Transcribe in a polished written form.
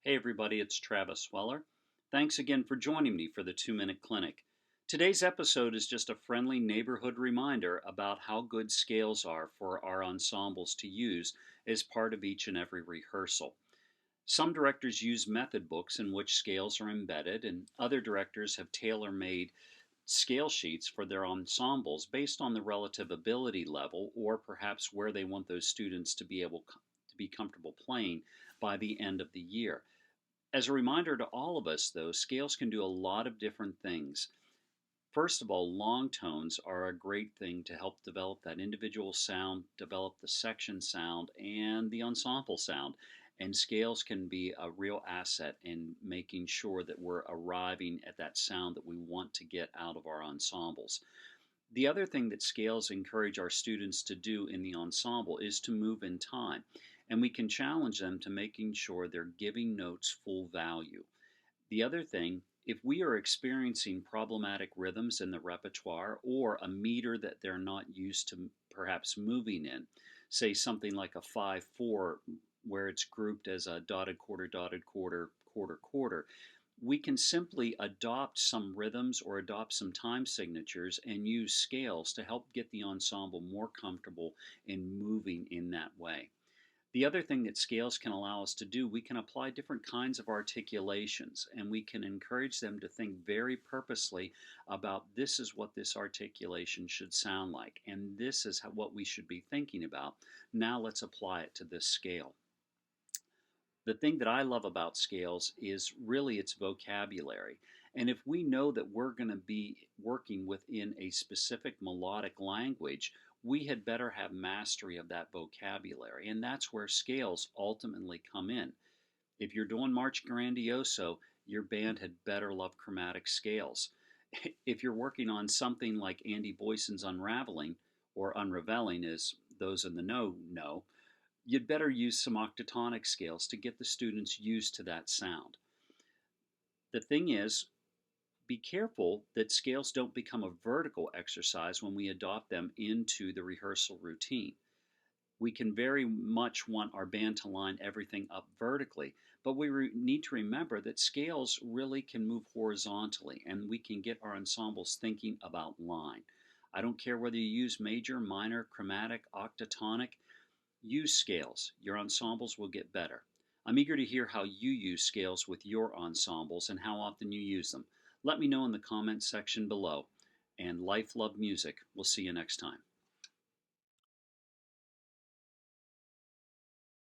Hey everybody, it's Travis Weller. Thanks again for joining me for the 2 Minute Clinic. Today's episode is just a friendly neighborhood reminder about how good scales are for our ensembles to use as part of each and every rehearsal. Some directors use method books in which scales are embedded, and other directors have tailor made scale sheets for their ensembles based on the relative ability level or perhaps where they want those students to be able to be comfortable playing by the end of the year. As a reminder to all of us, though, scales can do a lot of different things. First of all, long tones are a great thing to help develop that individual sound, develop the section sound, and the ensemble sound. And scales can be a real asset in making sure that we're arriving at that sound that we want to get out of our ensembles. The other thing that scales encourage our students to do in the ensemble is to move in time, and we can challenge them to making sure they're giving notes full value. The other thing, if we are experiencing problematic rhythms in the repertoire or a meter that they're not used to perhaps moving in, say something like a 5/4 where it's grouped as a dotted quarter, quarter, quarter, we can simply adopt some rhythms or adopt some time signatures and use scales to help get the ensemble more comfortable in moving in that way. The other thing that scales can allow us to do, we can apply different kinds of articulations and we can encourage them to think very purposely about this is what this articulation should sound like and this is what we should be thinking about. Now let's apply it to this scale. The thing that I love about scales is really its vocabulary. And if we know that we're going to be working within a specific melodic language, we had better have mastery of that vocabulary. And that's where scales ultimately come in. If you're doing March Grandioso, your band had better love chromatic scales. If you're working on something like Andy Boyson's Unraveling, or Unraveling as those in the know, you'd better use some octatonic scales to get the students used to that sound. The thing is, be careful that scales don't become a vertical exercise when we adopt them into the rehearsal routine. We can very much want our band to line everything up vertically, but we need to remember that scales really can move horizontally and we can get our ensembles thinking about line. I don't care whether you use major, minor, chromatic, octatonic, use scales. Your ensembles will get better. I'm eager to hear how you use scales with your ensembles and how often you use them. Let me know in the comments section below. And life, love, music. We'll see you next time.